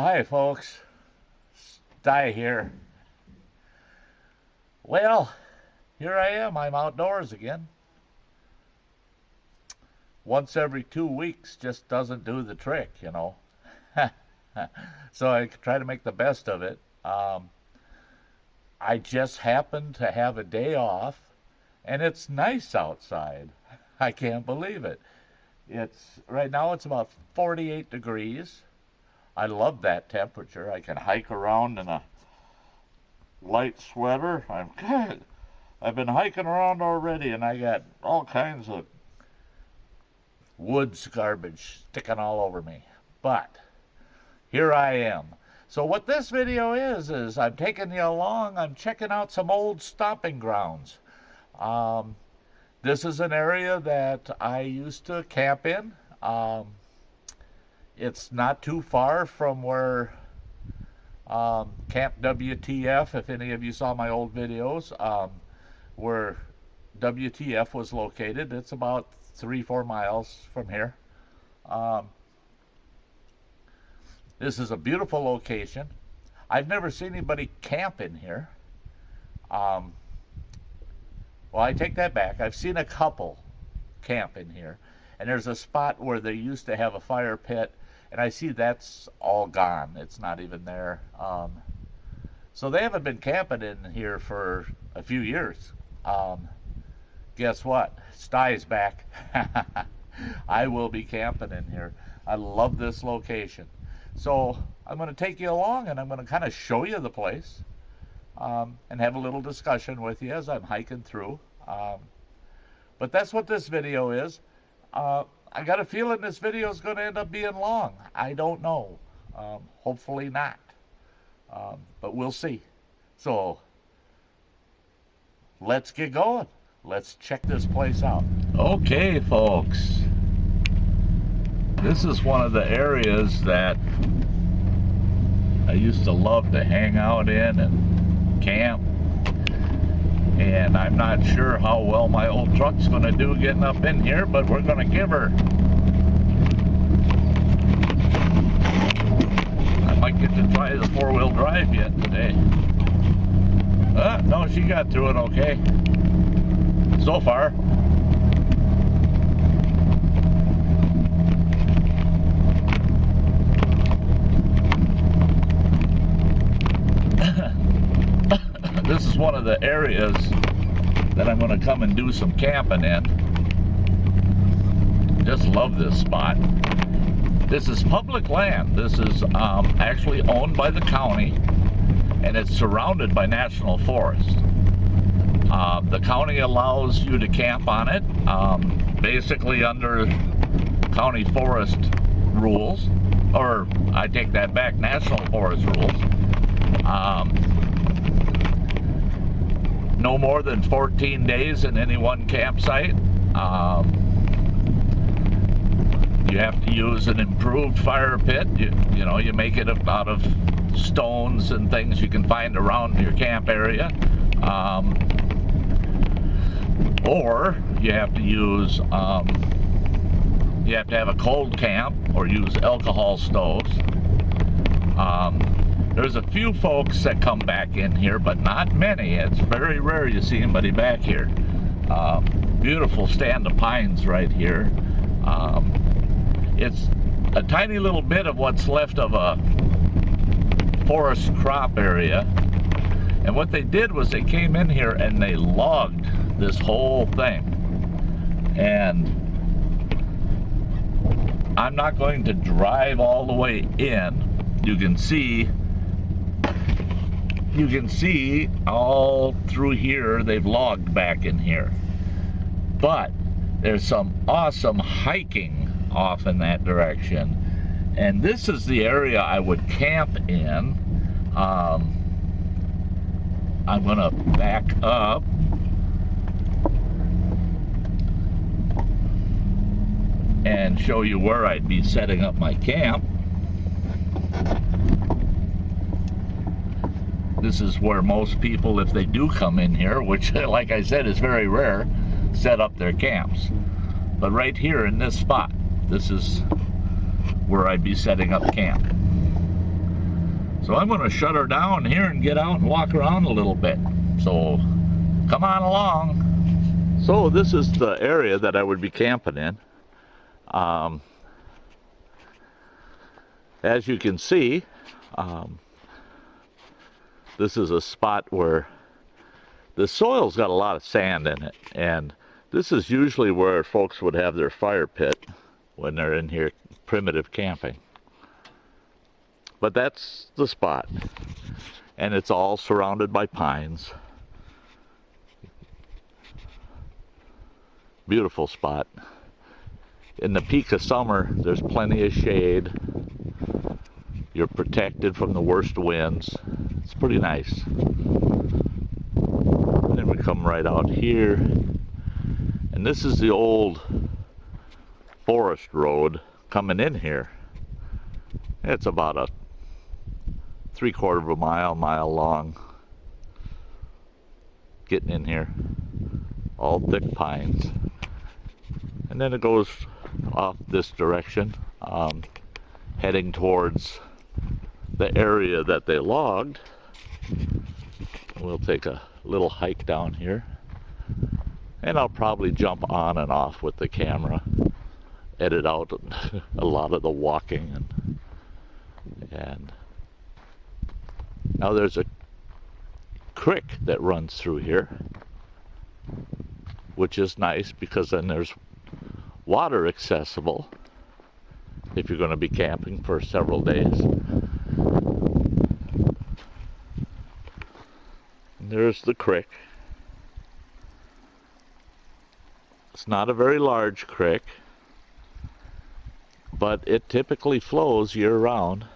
Hi folks, Di here. Well, here I am, I'm outdoors again. Once every 2 weeks just doesn't do the trick, you know. So I try to make the best of it. I just happened to have a day off, and it's nice outside. I can't believe it. Right now it's about 48 degrees. I love that temperature. I can hike around in a light sweater. I've been hiking around already, and I got all kinds of woods garbage sticking all over me. But here I am. So what this video is I'm taking you along. I'm checking out some old stomping grounds. This is an area that I used to camp in. It's not too far from where Camp WTF, if any of you saw my old videos, where WTF was located. It's about 3-4 miles from here. This is a beautiful location. I've never seen anybody camp in here. Well, I take that back. I've seen a couple camp in here. And there's a spot where they used to have a fire pit, and I see that's all gone. It's not even there. So they haven't been camping in here for a few years. Guess what? Stye's back. I will be camping in here. I love this location. So I'm going to take you along, and I'm going to kind of show you the place and have a little discussion with you as I'm hiking through. But that's what this video is. I got a feeling this video is going to end up being long. I don't know. Hopefully not. But we'll see. So let's get going. Let's check this place out. Okay, folks. This is one of the areas that I used to love to hang out in and camp. And I'm not sure how well my old truck's going to do getting up in here, but we're going to give her. I might get to try the four-wheel drive yet today. No, she got through it okay. So far. This is one of the areas that I'm going to come and do some camping in. Just love this spot. This is public land. This is actually owned by the county, and it's surrounded by national forest. The county allows you to camp on it, basically under county forest rules, or I take that back, national forest rules. No more than 14 days in any one campsite. You have to use an improved fire pit. You know, you make it out of stones and things you can find around your camp area. Or you have to use, you have to have a cold camp or use alcohol stoves. There's a few folks that come back in here, but not many. It's very rare you see anybody back here. Beautiful stand of pines right here. It's a tiny little bit of what's left of a forest crop area. And what they did was they came in here and they logged this whole thing. And I'm not going to drive all the way in. You can see all through here they've logged back in here, but there's some awesome hiking off in that direction, and this is the area I would camp in. I'm gonna back up and show you where I'd be setting up my camp. This is where most people, if they do come in here, which like I said is very rare, set up their camps. But right here in this spot, this is where I'd be setting up camp. So I'm going to shut her down here and get out and walk around a little bit. So come on along. So this is the area that I would be camping in. As you can see, this is a spot where the soil's got a lot of sand in it, and this is usually where folks would have their fire pit when they're in here primitive camping. But that's the spot, and it's all surrounded by pines. Beautiful spot. In the peak of summer, there's plenty of shade. You're protected from the worst winds. It's pretty nice. And then we come right out here. And this is the old forest road coming in here. It's about a 3/4 of a mile long. Getting in here. All thick pines. And then it goes off this direction, heading towards the area that they logged. We'll take a little hike down here, and I'll probably jump on and off with the camera, edit out a lot of the walking, and now there's a creek that runs through here, which is nice because then there's water accessible if you're going to be camping for several days. And there's the creek. It's not a very large creek, but it typically flows year-round.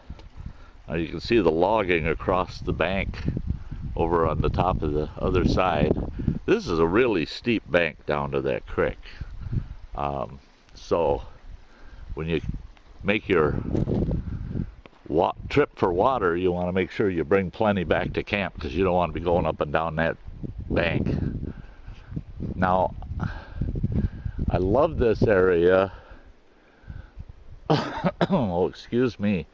Now you can see the logging across the bank over on the top of the other side. This is a really steep bank down to that creek. So when you make your trip for water, you want to make sure you bring plenty back to camp, because you don't want to be going up and down that bank. Now, I love this area, oh, excuse me,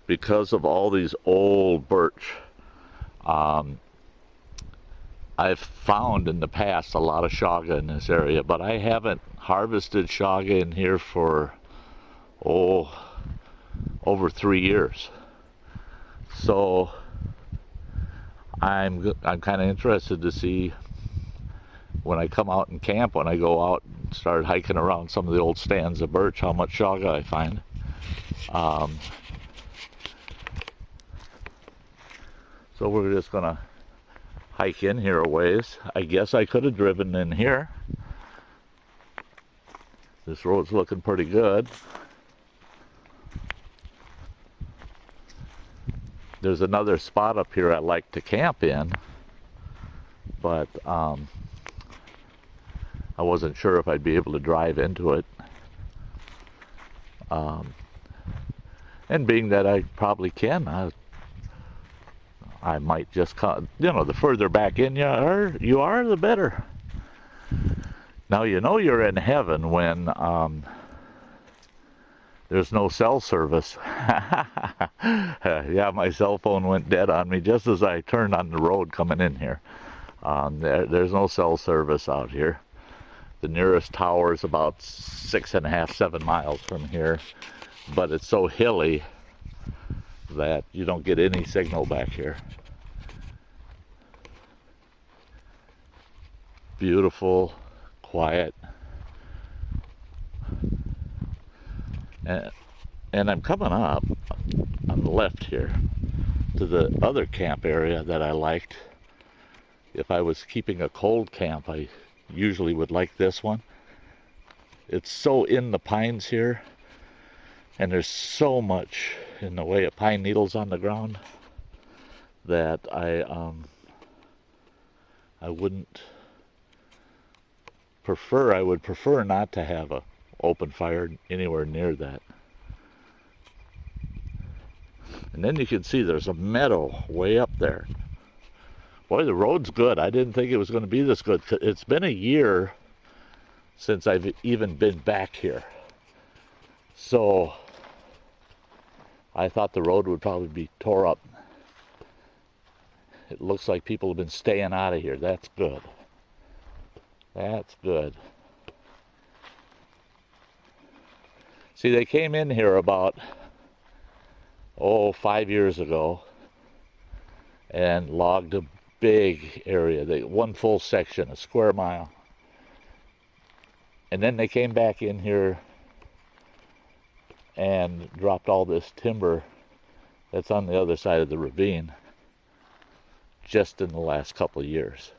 because of all these old birch. I've found in the past a lot of chaga in this area, but I haven't harvested chaga in here for, over 3 years. So I'm kind of interested to see when I come out and camp, when I go out and start hiking around some of the old stands of birch, how much chaga I find. So we're just gonna hike in here a ways. I guess I could have driven in here. This road's looking pretty good. There's another spot up here I like to camp in, but I wasn't sure if I'd be able to drive into it. And being that I probably can, I might just come, you know, the further back in you are, the better. Now you know you're in heaven when there's no cell service. Yeah, my cell phone went dead on me just as I turned on the road coming in here. There's no cell service out here. The nearest tower is about 6.5, 7 miles from here, but it's so hilly that you don't get any signal back here. Beautiful, quiet. And I'm coming up on the left here to the other camp area that I liked. If I was keeping a cold camp, I usually would like this one. It's so in the pines here, and there's so much in the way of pine needles on the ground that I would prefer not to have a open fire anywhere near that. And then you can see there's a meadow way up there. Boy, the road's good. I didn't think it was going to be this good. It's been a year since I've even been back here. So I thought the road would probably be tore up it looks like people have been staying out of here. That's good. That's good. See, they came in here about, 5 years ago and logged a big area, one full section, a square mile. And then they came back in here and dropped all this timber that's on the other side of the ravine just in the last couple of years.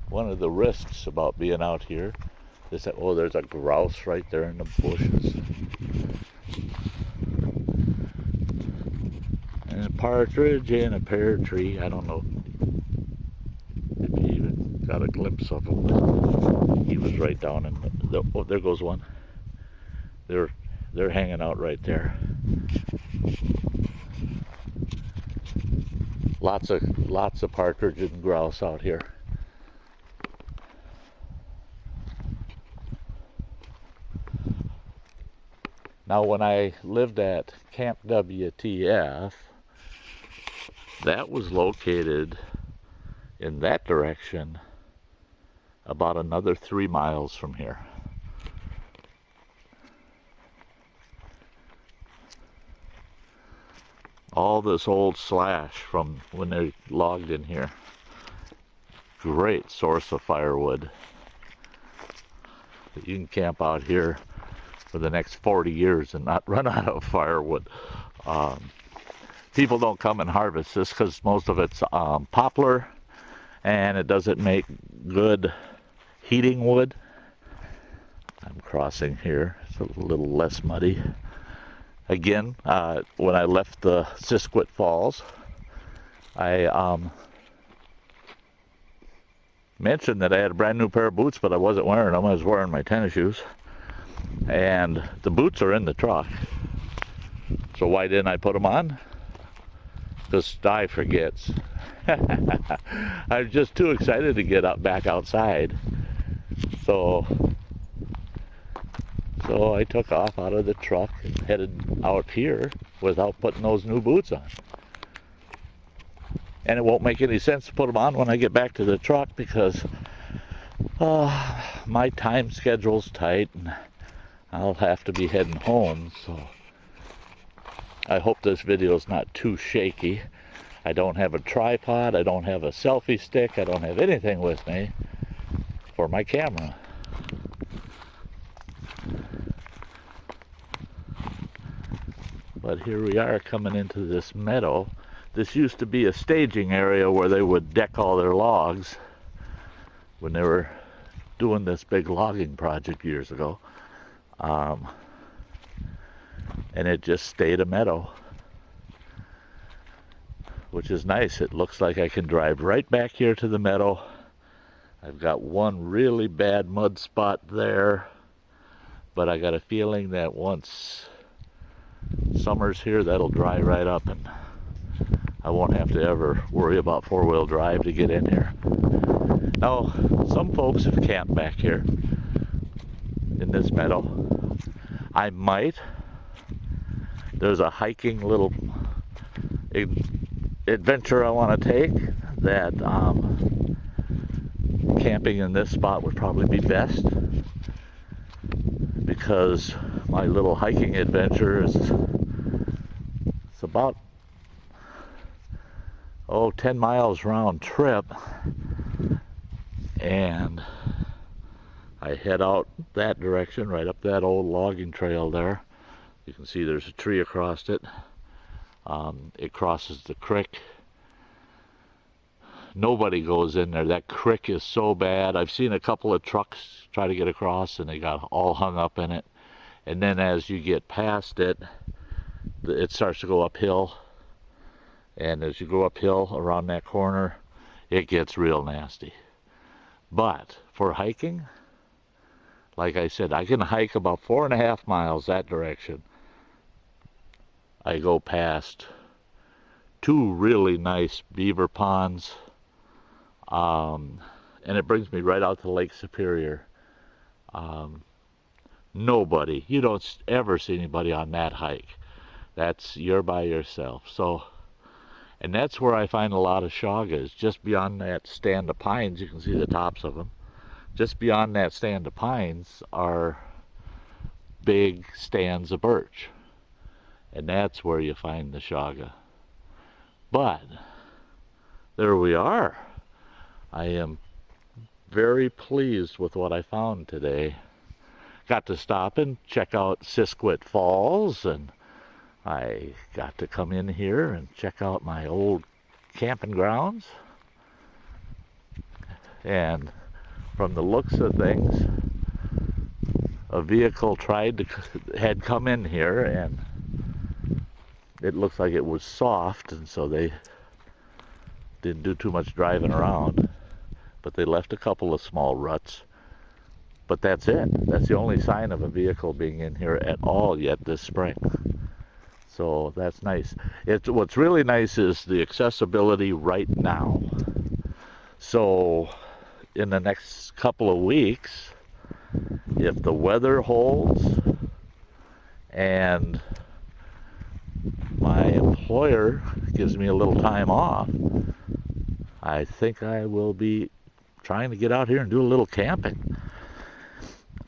One of the risks about being out here is that, there's a grouse right there in the bushes. And a partridge in a pear tree. I don't know if you even got a glimpse of him. He was right down in there goes one. They're hanging out right there. Lots of partridge and grouse out here. Now, when I lived at Camp WTF, that was located in that direction about another 3 miles from here. All this old slash from when they logged in here. Great source of firewood. You can camp out here for the next 40 years and not run out of firewood. People don't come and harvest this because most of it's poplar, and it doesn't make good heating wood. I'm crossing here. It's a little less muddy. Again, when I left the Sisquit Falls, I mentioned that I had a brand new pair of boots, but I wasn't wearing them. I was wearing my tennis shoes. And the boots are in the truck. So why didn't I put them on? Because Di forgets. I was just too excited to get back outside. So I took off out of the truck and headed out here without putting those new boots on. And it won't make any sense to put them on when I get back to the truck because my time schedule's tight and I'll have to be heading home. So I hope this video is not too shaky. I don't have a tripod, I don't have a selfie stick, I don't have anything with me for my camera. But here we are coming into this meadow. This used to be a staging area where they would deck all their logs when they were doing this big logging project years ago. And it just stayed a meadow, which is nice. It looks like I can drive right back here to the meadow. I've got one really bad mud spot there, but I got a feeling that once summer's here, that'll dry right up and I won't have to ever worry about four-wheel drive to get in here. Now, some folks have camped back here in this meadow. I might. There's a hiking little adventure I want to take that camping in this spot would probably be best, because my little hiking adventure is it's about 10 miles round trip, and I head out that direction right up that old logging trail there. You can see there's a tree across it. It crosses the creek. Nobody goes in there. That creek is so bad. I've seen a couple of trucks try to get across and they got all hung up in it. And then as you get past it, it starts to go uphill. And as you go uphill around that corner, it gets real nasty. But for hiking, like I said, I can hike about 4.5 miles that direction. I go past 2 really nice beaver ponds. And it brings me right out to Lake Superior. Um, Nobody, you don't ever see anybody on that hike. You're by yourself. So, and that's where I find a lot of chagas, just beyond that stand of pines. You can see the tops of them. Just beyond that stand of pines are big stands of birch, and that's where you find the chaga. But there we are. I am very pleased with what I found today. Got to stop and check out Sisquit Falls, and I got to come in here and check out my old camping grounds. And from the looks of things, a vehicle had come in here, and it looks like it was soft, and so they didn't do too much driving around, but they left a couple of small ruts. But that's it. That's the only sign of a vehicle being in here at all yet this spring. So that's nice. What's really nice is the accessibility right now. So in the next couple of weeks, if the weather holds and my employer gives me a little time off, I think I will be trying to get out here and do a little camping.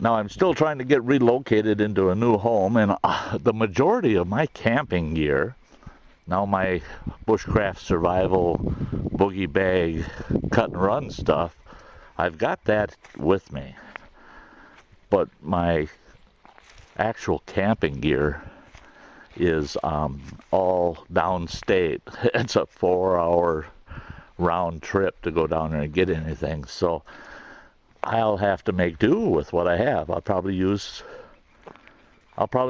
Now, I'm still trying to get relocated into a new home, and the majority of my camping gear, now my bushcraft survival boogie bag cut and run stuff, I've got that with me. But my actual camping gear is all downstate. It's a 4-hour round trip to go down there and get anything. So I'll have to make do with what I have. I'll probably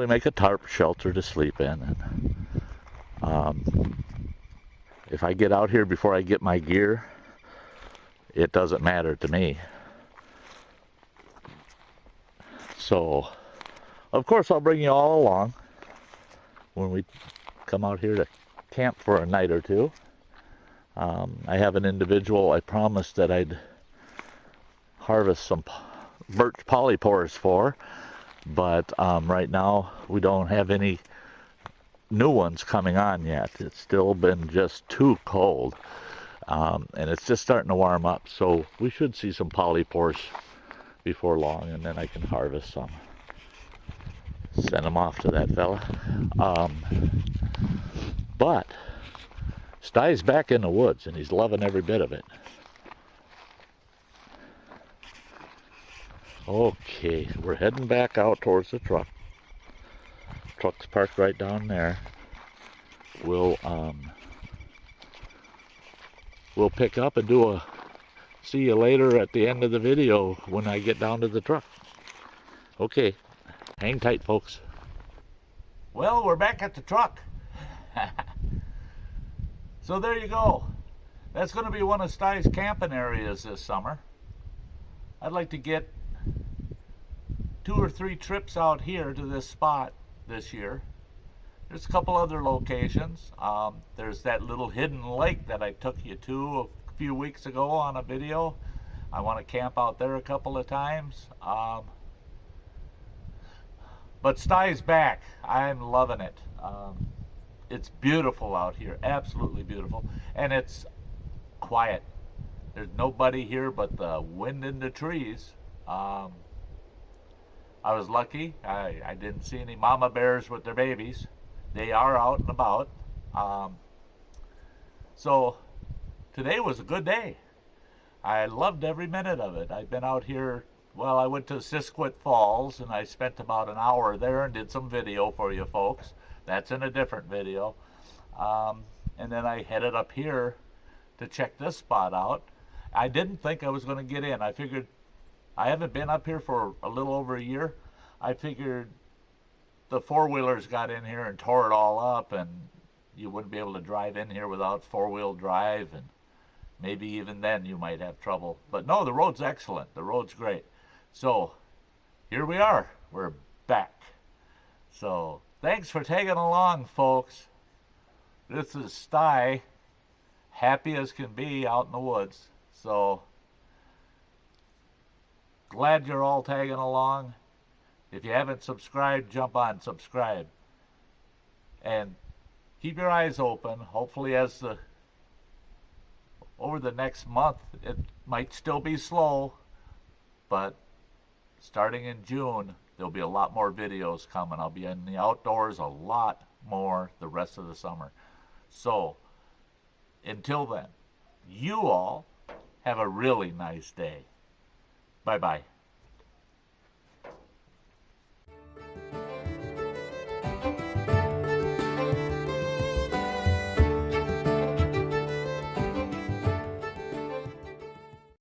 make a tarp shelter to sleep in. And if I get out here before I get my gear, it doesn't matter to me. So, of course, I'll bring you all along when we come out here to camp for a night or two. I have an individual I promised that I'd harvest some birch polypores for, but right now we don't have any new ones coming on yet. It's still been just too cold, and it's just starting to warm up, so we should see some polypores before long, and then I can harvest some, send them off to that fella. But Stuy's back in the woods, and he's loving every bit of it. Okay, we're heading back out towards the truck. Truck's parked right down there. We'll pick up and do a see you later at the end of the video when I get down to the truck. Okay, hang tight, folks. Well, we're back at the truck. So there you go. That's going to be one of Stuy's camping areas this summer. I'd like to get 2 or 3 trips out here to this spot this year. There's a couple other locations. There's that little hidden lake that I took you to a few weeks ago on a video. I want to camp out there a couple of times. But Stuy's back. I'm loving it. It's beautiful out here, absolutely beautiful, and it's quiet. There's nobody here but the wind in the trees. I was lucky. I didn't see any mama bears with their babies. They are out and about. So today was a good day. I loved every minute of it. I've been out here, well, I went to Sisquit Falls, and I spent about an hour there and did some video for you folks. That's in a different video. And then I headed up here to check this spot out. I didn't think I was going to get in. I figured, I haven't been up here for a little over a year. I figured the four-wheelers got in here and tore it all up, and you wouldn't be able to drive in here without four-wheel drive, and maybe even then you might have trouble. But no, the road's excellent. The road's great. So here we are. We're back. So thanks for tagging along, folks. This is Stuy, happy as can be out in the woods. So glad you're all tagging along. If you haven't subscribed, jump on, subscribe. And keep your eyes open. Hopefully over the next month, it might still be slow, but starting in June, there'll be a lot more videos coming. I'll be in the outdoors a lot more the rest of the summer. So, until then, you all have a really nice day. Bye-bye.